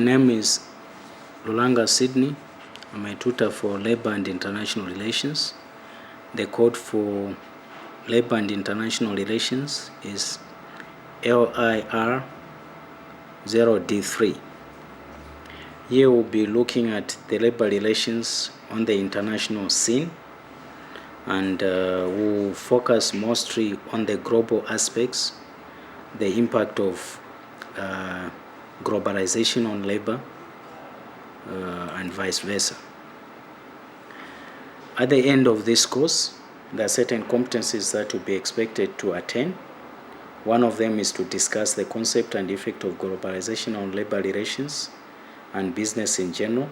name is Lulanga Sydney. I'm a tutor for Labour and International Relations. The code for Labour and International Relations is LIR0S3. Here we'll be looking at the labor relations on the international scene, and we'll focus mostly on the global aspects, the impact of globalization on labor, and vice versa. At the end of this course, there are certain competencies that will be expected to attain. One of them is to discuss the concept and effect of globalization on labor relations and business in general,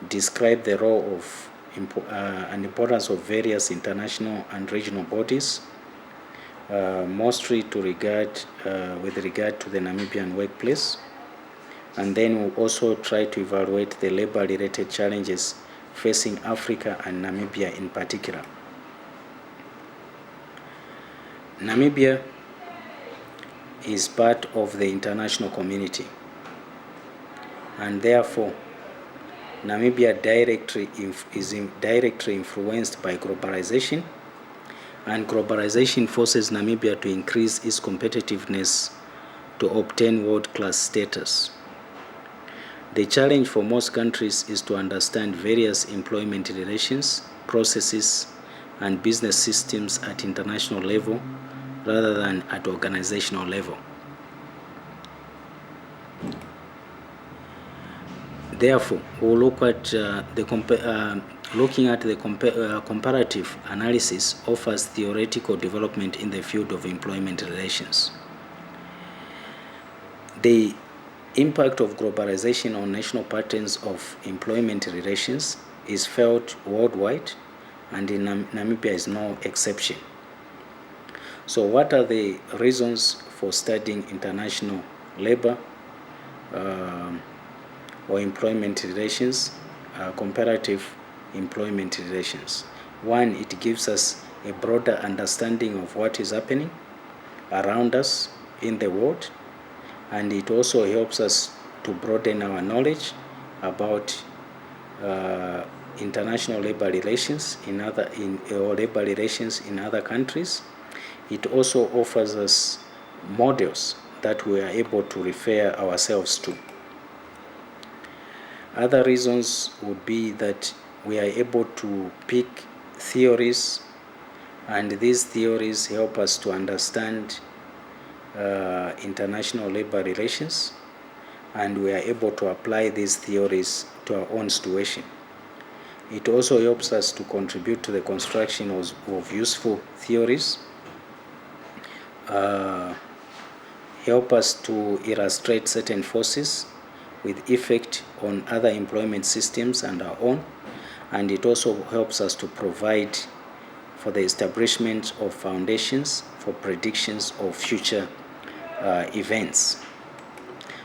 describe the role of and importance of various international and regional bodies, mostly with regard to the Namibian workplace, and then we'll also try to evaluate the labor-related challenges facing Africa and Namibia in particular. Namibia is part of the international community, and therefore Namibia is directly influenced by globalization, and globalization forces Namibia to increase its competitiveness to obtain world-class status. The challenge for most countries is to understand various employment relations, processes, and business systems at international level rather than at organizational level. Therefore, we'll look at looking at the comparative analysis offers theoretical development in the field of employment relations. The impact of globalization on national patterns of employment relations is felt worldwide, and in Namibia is no exception. So what are the reasons for studying international labor or employment relations, comparative employment relations? One, it gives us a broader understanding of what is happening around us in the world, and it also helps us to broaden our knowledge about international labor relations or labor relations in other countries. It also offers us models that we are able to refer ourselves to. Other reasons would be that we are able to pick theories, and these theories help us to understand international labor relations, and we are able to apply these theories to our own situation. It also helps us to contribute to the construction of useful theories, help us to illustrate certain forces with effect on other employment systems and our own, and it also helps us to provide for the establishment of foundations for predictions of future events.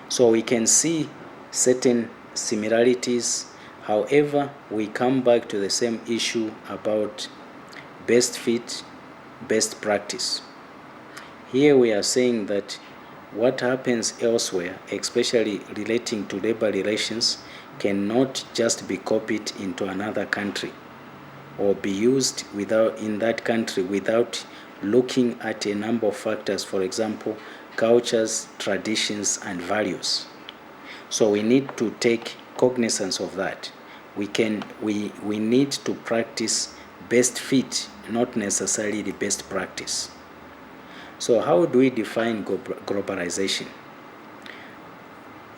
So we can see certain similarities. However, we come back to the same issue about best fit, best practice. Here we are saying that what happens elsewhere, especially relating to labor relations, cannot just be copied into another country or be used in that country without looking at a number of factors, for example, cultures, traditions, and values. So we need to take cognizance of that. We need to practice best fit, not necessarily the best practice. So how do we define globalization?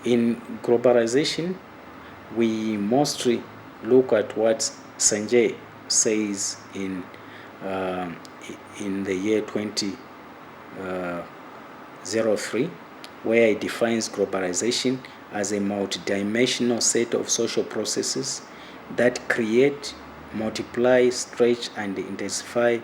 In globalization, we mostly look at what Seger says in the year 2003, where he defines globalization as a multidimensional set of social processes that create, multiply, stretch, and intensify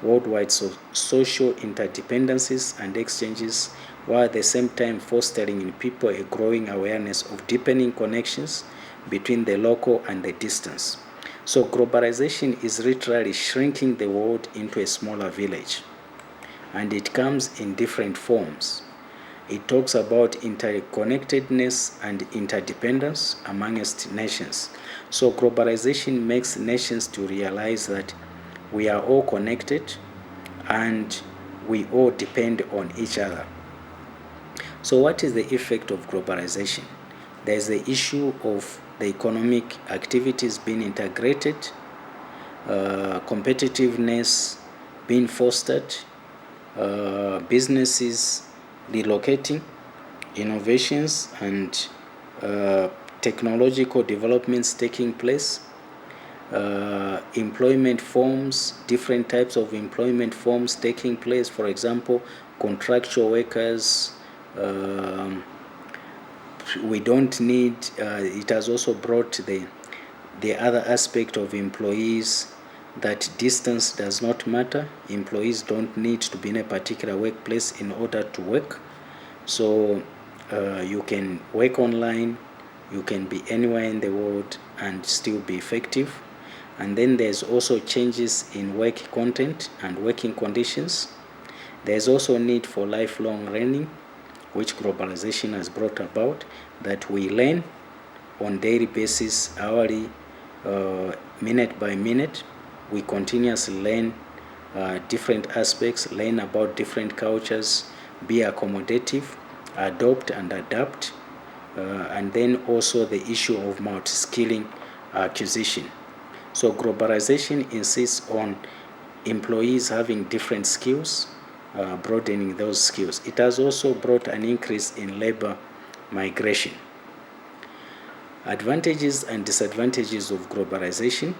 worldwide social interdependencies and exchanges, while at the same time fostering in people a growing awareness of deepening connections between the local and the distance. So globalization is literally shrinking the world into a smaller village, and it comes in different forms. It talks about interconnectedness and interdependence amongst nations. So globalization makes nations to realize that we are all connected and we all depend on each other. So what is the effect of globalization? There's the issue of the economic activities being integrated, competitiveness being fostered, businesses relocating, innovations and technological developments taking place, employment forms, different types of employment forms taking place. For example, contractual workers. We don't need, it has also brought the other aspect of employees, that distance does not matter. Employees don't need to be in a particular workplace in order to work. So you can work online, you can be anywhere in the world and still be effective. And then there's also changes in work content and working conditions. There's also need for lifelong learning, which globalization has brought about, that we learn on daily basis, hourly, minute by minute. We continuously learn different aspects, learn about different cultures, be accommodative, adopt and adapt, and then also the issue of multi-skilling acquisition. So globalization insists on employees having different skills, broadening those skills. It has also brought an increase in labor migration. Advantages and disadvantages of globalization.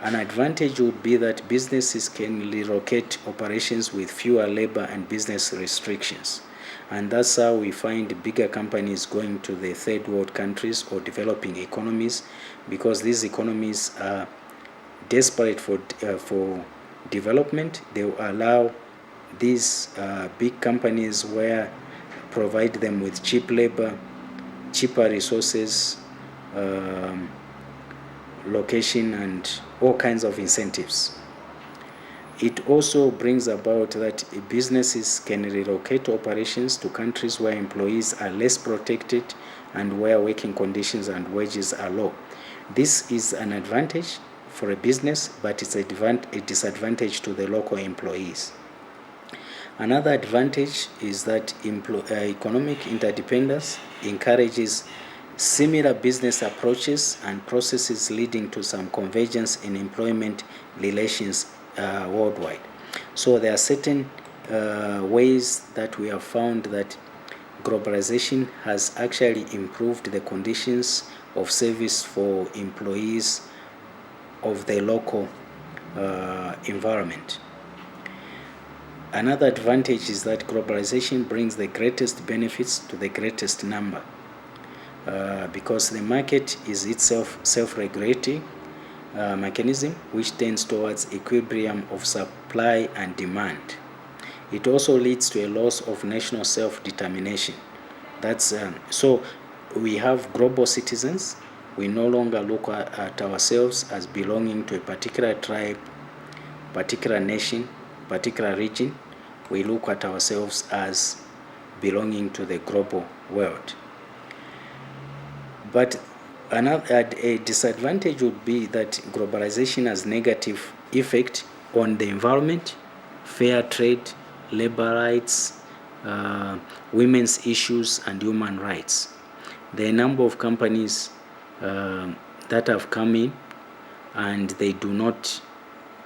An advantage would be that businesses can relocate operations with fewer labor and business restrictions. And that's how we find bigger companies going to the third world countries or developing economies, because these economies are desperate for development. They will allow these big companies where provide them with cheap labor, cheaper resources, location and all kinds of incentives. It also brings about that businesses can relocate operations to countries where employees are less protected and where working conditions and wages are low. This is an advantage for a business, but it's a disadvantage to the local employees. Another advantage is that economic interdependence encourages similar business approaches and processes, leading to some convergence in employment relations worldwide. So there are certain ways that we have found that globalization has actually improved the conditions of service for employees of the local environment. Another advantage is that globalization brings the greatest benefits to the greatest number, because the market is itself self-regulating mechanism which tends towards equilibrium of supply and demand. It also leads to a loss of national self-determination. That's so we have global citizens. We no longer look at ourselves as belonging to a particular tribe, particular nation, particular region. We look at ourselves as belonging to the global world. But a disadvantage would be that globalization has negative effect on the environment, fair trade, labor rights, women's issues, and human rights. There are a number of companies that have come in and they do not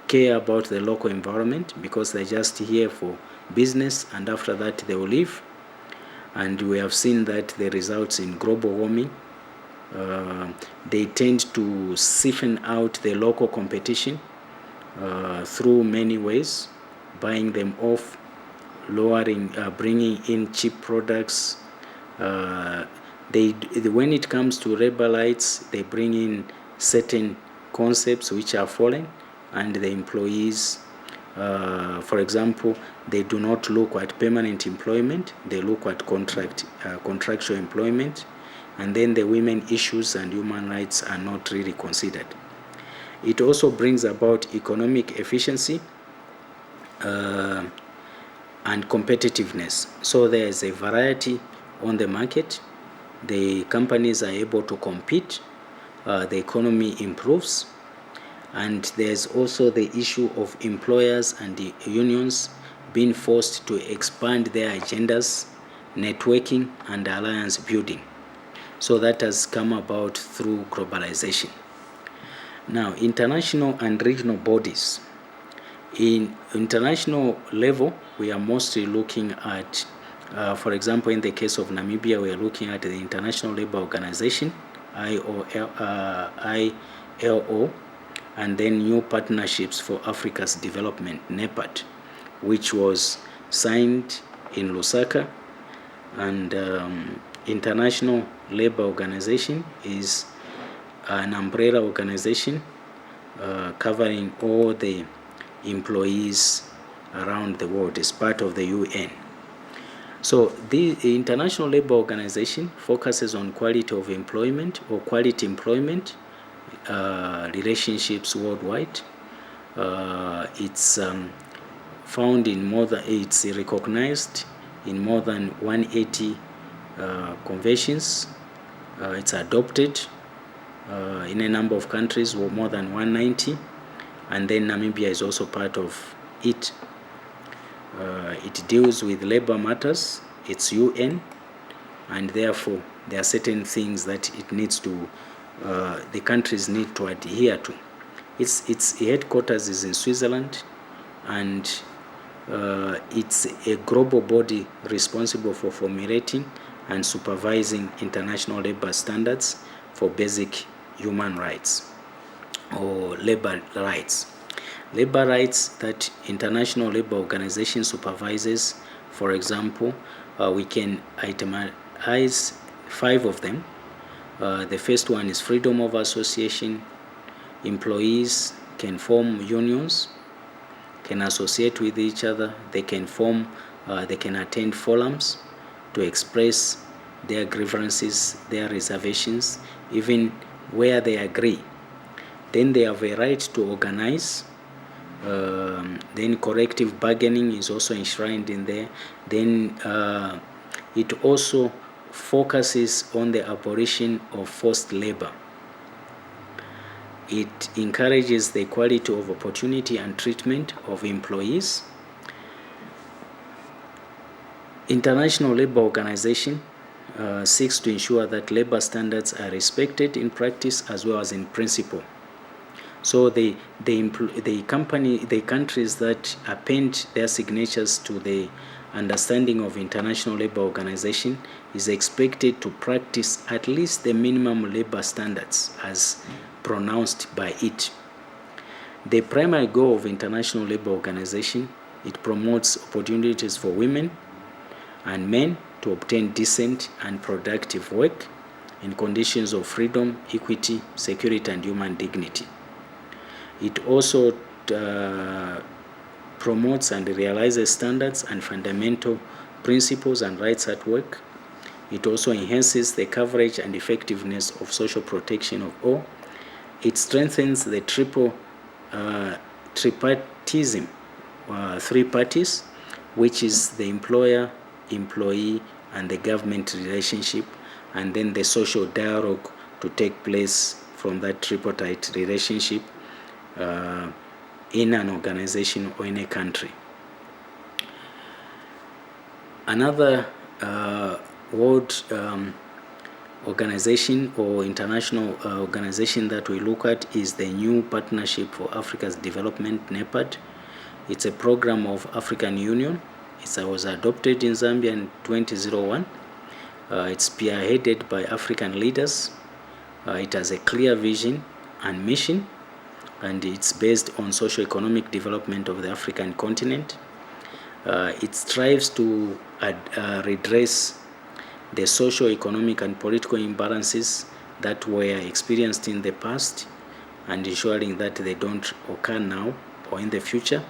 care about the local environment because they're just here for business, and after that they will leave. And we have seen that the results in global warming. They tend to siphon out the local competition through many ways, buying them off, lowering, bringing in cheap products. When it comes to labor rights, they bring in certain concepts which are foreign, and the employees, for example, they do not look at permanent employment, they look at contractual employment, and then the women issues and human rights are not really considered. It also brings about economic efficiency. and competitiveness. So there is a variety on the market. The companies are able to compete, the economy improves, and there's also the issue of employers and the unions being forced to expand their agendas, networking, and alliance building. So that has come about through globalization. Now, international and regional bodies. In international level, we are mostly looking at, for example, in the case of Namibia, we are looking at the International Labour Organization, ILO, and then new partnerships for Africa's development, NEPAD, which was signed in Lusaka. And International Labour Organization is an umbrella organization covering all the employees around the world. As part of the UN. So the International Labour Organization focuses on quality of employment or quality employment relationships worldwide. It's found in more than, it's recognized in more than 180 conventions. It's adopted in a number of countries, or more than 190, and then Namibia is also part of it. It deals with labor matters. It's UN, and therefore there are certain things that it needs to, the countries need to adhere to. Its headquarters is in Switzerland, and it's a global body responsible for formulating and supervising international labor standards for basic human rights or labor rights. Labor rights that International Labour Organization supervises, for example, we can itemize 5 of them. The first one is freedom of association. Employees can form unions, can associate with each other, they can form, they can attend forums to express their grievances, their reservations, even where they agree. Then they have a right to organize. Then corrective bargaining is also enshrined in there. Then it also focuses on the abolition of forced labor. It encourages the equality of opportunity and treatment of employees. International Labour Organization seeks to ensure that labor standards are respected in practice as well as in principle. So the countries that append their signatures to the understanding of International Labour Organization is expected to practice at least the minimum labor standards as pronounced by it. The primary goal of International Labour Organization, it promotes opportunities for women and men to obtain decent and productive work in conditions of freedom, equity, security, and human dignity. It also promotes and realizes standards and fundamental principles and rights at work. It also enhances the coverage and effectiveness of social protection of all. It strengthens the tripartism, 3 parties, which is the employer, employee, and the government relationship, and then the social dialogue to take place from that tripartite relationship in an organization or in a country. Another world organization or international organization that we look at is the New Partnership for Africa's Development, NEPAD. It's a program of African Union. It was adopted in Zambia in 2001. It's spearheaded by African leaders. It has a clear vision and mission, and it's based on socio-economic development of the African continent. It strives to redress the socio-economic and political imbalances that were experienced in the past and ensuring that they don't occur now or in the future.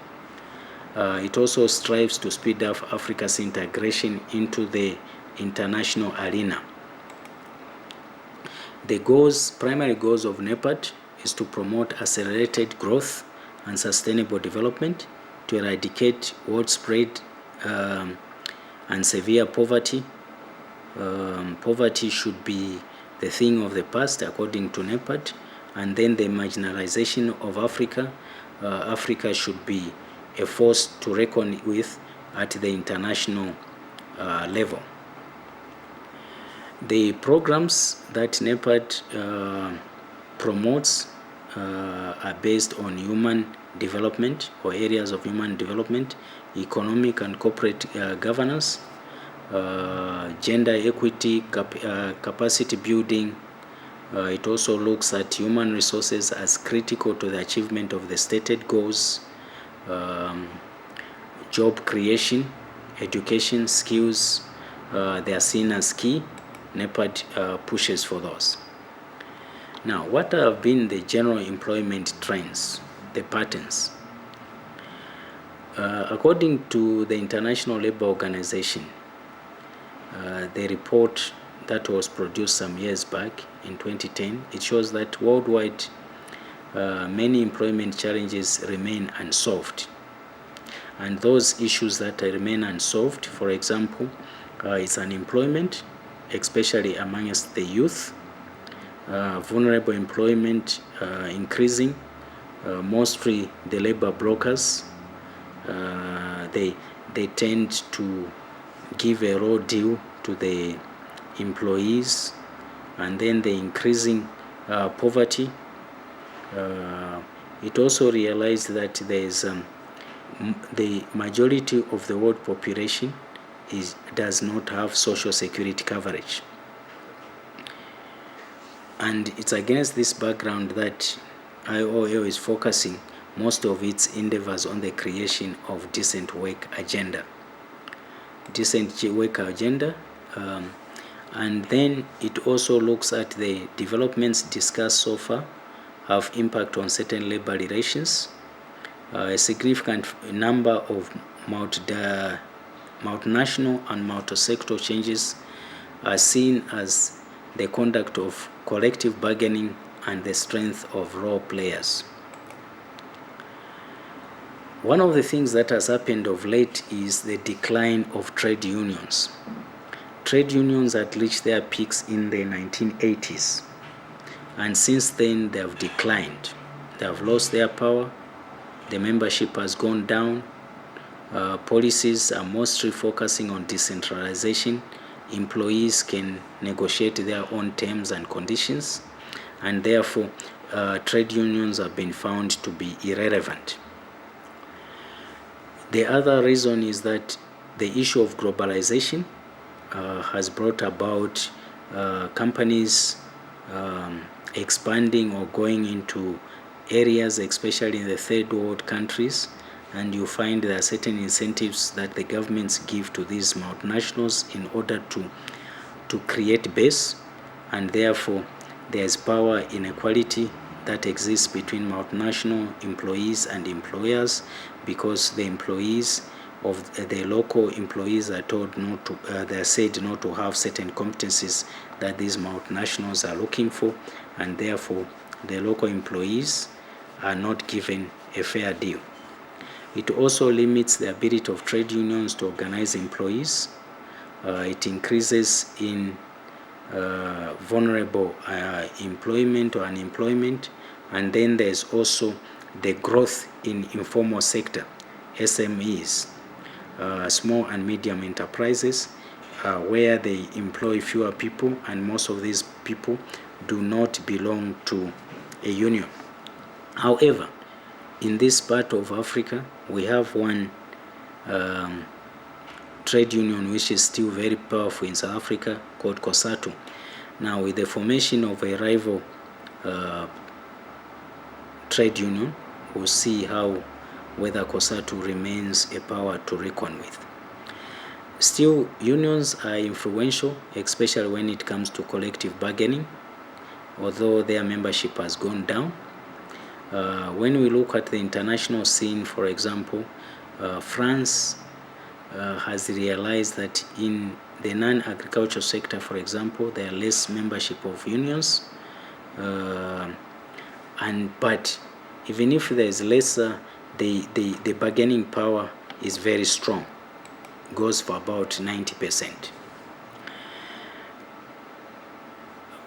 It also strives to speed up Africa's integration into the international arena. The primary goals of NEPAD is to promote accelerated growth and sustainable development, to eradicate widespread and severe poverty. Poverty should be the thing of the past according to NEPAD, and then the marginalization of Africa. Africa should be a force to reckon with at the international level. The programs that NEPAD promotes are based on human development or areas of human development, economic and corporate governance, gender equity, capacity building. It also looks at human resources as critical to the achievement of the stated goals, job creation, education, skills. They are seen as key. NEPAD pushes for those. Now, what have been the general employment trends, the patterns? According to the International Labour Organization, the report that was produced some years back in 2010, it shows that worldwide many employment challenges remain unsolved. And those issues that remain unsolved, for example, is unemployment, especially amongst the youth, vulnerable employment increasing, mostly the labor brokers. They tend to give a raw deal to the employees, and then the increasing poverty. It also realized that there is the majority of the world population does not have social security coverage. And it's against this background that IOL is focusing most of its endeavors on the creation of decent work agenda. And then it also looks at the developments discussed so far have impact on certain labor relations. A significant number of multinational and multi-sector changes are seen as the conduct of collective bargaining and the strength of role players. One of the things that has happened of late is the decline of trade unions. Trade unions had reached their peaks in the 1980s, and since then they have declined. They have lost their power, the membership has gone down, policies are mostly focusing on decentralization. Employees can negotiate their own terms and conditions, and therefore trade unions have been found to be irrelevant. The other reason is that the issue of globalization has brought about companies expanding or going into areas, especially in the third world countries, and you find there are certain incentives that the governments give to these multinationals in order to create base, and therefore there's power inequality that exists between multinational employees and employers, because the employees of the local employees are told not to, they're said not to have certain competencies that these multinationals are looking for, and therefore the local employees are not given a fair deal. It also limits the ability of trade unions to organize employees. It increases in vulnerable employment or unemployment, and then there's also the growth in informal sector, SMEs, small and medium enterprises, where they employ fewer people, and most of these people do not belong to a union. However, in this part of Africa, we have one trade union which is still very powerful in South Africa, called COSATU. Now, with the formation of a rival trade union, we'll see whether COSATU remains a power to reckon with. Still, unions are influential, especially when it comes to collective bargaining, although their membership has gone down. When we look at the international scene, for example, France has realized that in the non-agricultural sector, for example, there are less membership of unions, but even if there is lesser, the bargaining power is very strong. goes for about 90%.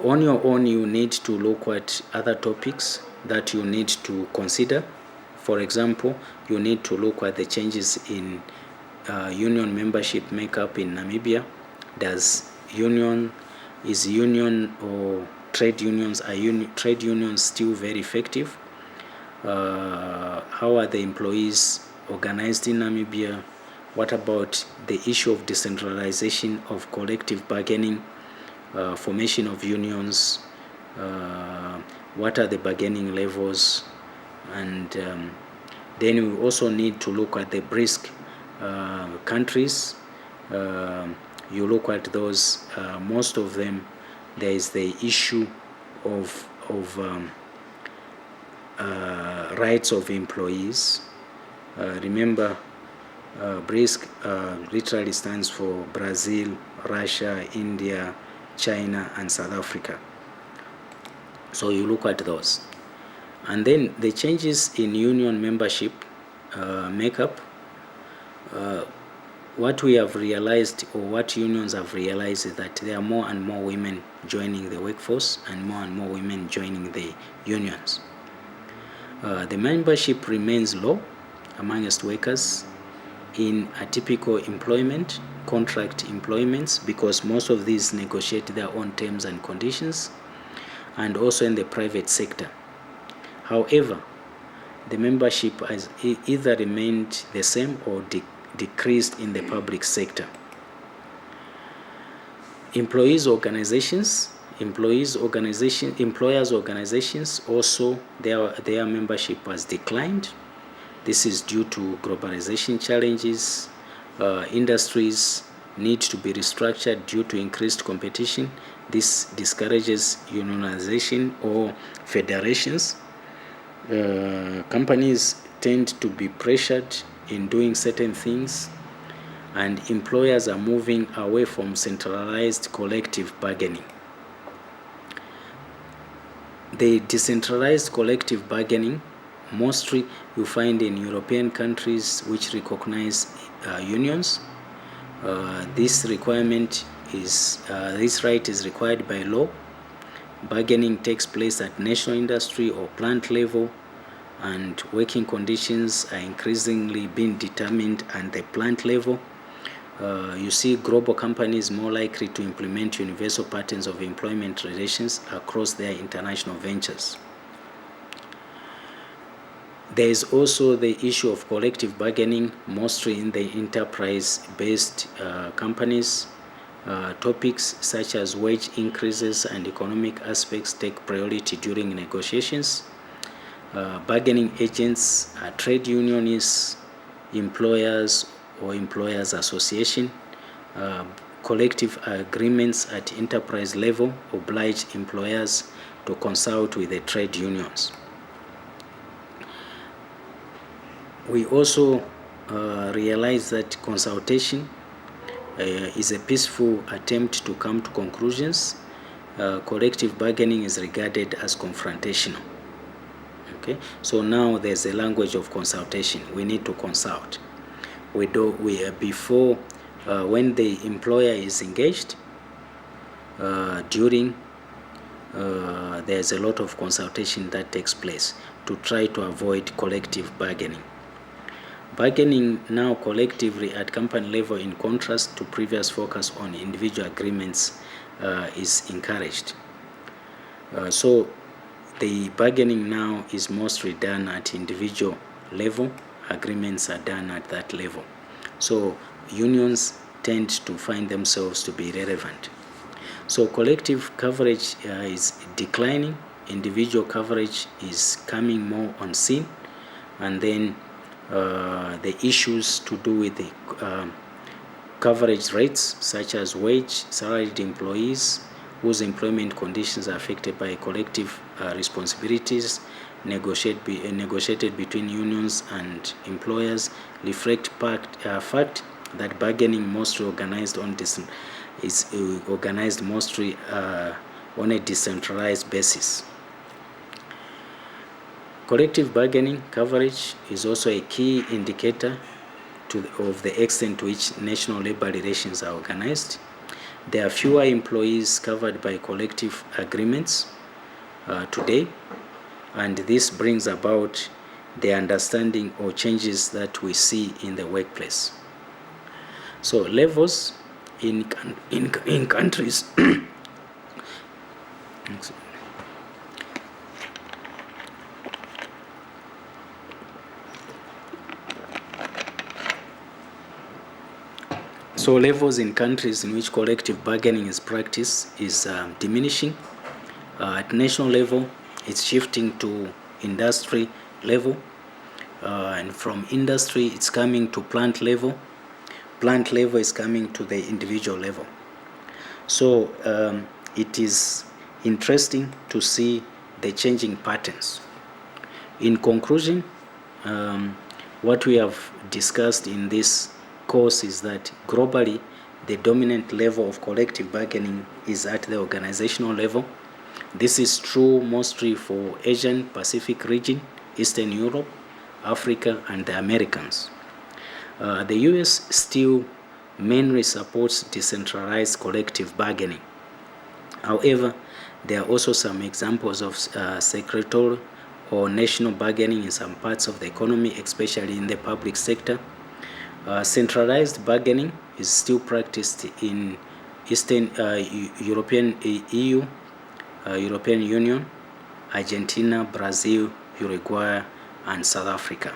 On your own, you need to look at other topics that you need to consider. For example, you need to look at the changes in union membership makeup in Namibia. Is union or trade unions, trade unions still very effective? How are the employees organized in Namibia? What about the issue of decentralization of collective bargaining, formation of unions? What are the bargaining levels? And then we also need to look at the brisk countries. You look at those, most of them, there is the issue of rights of employees. Remember, brisk literally stands for Brazil, Russia, India, China, and South Africa. So you look at those. And then the changes in union membership makeup. What we have realized, or what unions have realized, is that there are more and more women joining the workforce and more women joining the unions. The membership remains low amongst workers in atypical employment, contract employments, because most of these negotiate their own terms and conditions, and also in the private sector. However, the membership has either remained the same or decreased in the public sector. Employers organizations, also their membership has declined. This is due to globalization challenges. Industries need to be restructured due to increased competition. This discourages unionization or federations. Companies tend to be pressured in doing certain things, and employers are moving away from centralized collective bargaining. The decentralized collective bargaining, mostly you find in European countries which recognize unions. This right is required by law. Bargaining takes place at national industry or plant level, and working conditions are increasingly being determined at the plant level. You see global companies more likely to implement universal patterns of employment relations across their international ventures. There is also the issue of collective bargaining, mostly in the enterprise-based companies. Topics such as wage increases and economic aspects take priority during negotiations. Bargaining agents are trade unionists, employers or employers association. Collective agreements at enterprise level oblige employers to consult with the trade unions. We also realize that consultation is a peaceful attempt to come to conclusions. Collective bargaining is regarded as confrontational. Okay, so now there's a language of consultation. We need to consult. When the employer is engaged, there's a lot of consultation that takes place to try to avoid collective bargaining. Bargaining now collectively at company level, in contrast to previous focus on individual agreements, is encouraged. So the bargaining now is mostly done at individual level. Agreements are done at that level. So unions tend to find themselves to be relevant. So collective coverage is declining. Individual coverage is coming more on scene. And then the issues to do with the coverage rates, such as salaried employees whose employment conditions are affected by collective responsibilities negotiated between unions and employers, reflect fact that bargaining mostly organized mostly on a decentralized basis. Collective bargaining coverage is also a key indicator to of the extent to which national labor relations are organized. There are fewer employees covered by collective agreements today, and this brings about the understanding or changes that we see in the workplace. So levels in countries So levels in countries in which collective bargaining is practiced is diminishing. At national level, it's shifting to industry level, and from industry, it's coming to plant level. Plant level is coming to the individual level. So it is interesting to see the changing patterns. In conclusion, what we have discussed in this course is that globally, the dominant level of collective bargaining is at the organizational level. This is true mostly for Asian Pacific region, Eastern Europe, Africa, and the Americans. The US still mainly supports decentralized collective bargaining. However, there are also some examples of secretarial or national bargaining in some parts of the economy, especially in the public sector. Centralized bargaining is still practiced in Eastern European EU, European Union, Argentina, Brazil, Uruguay, and South Africa.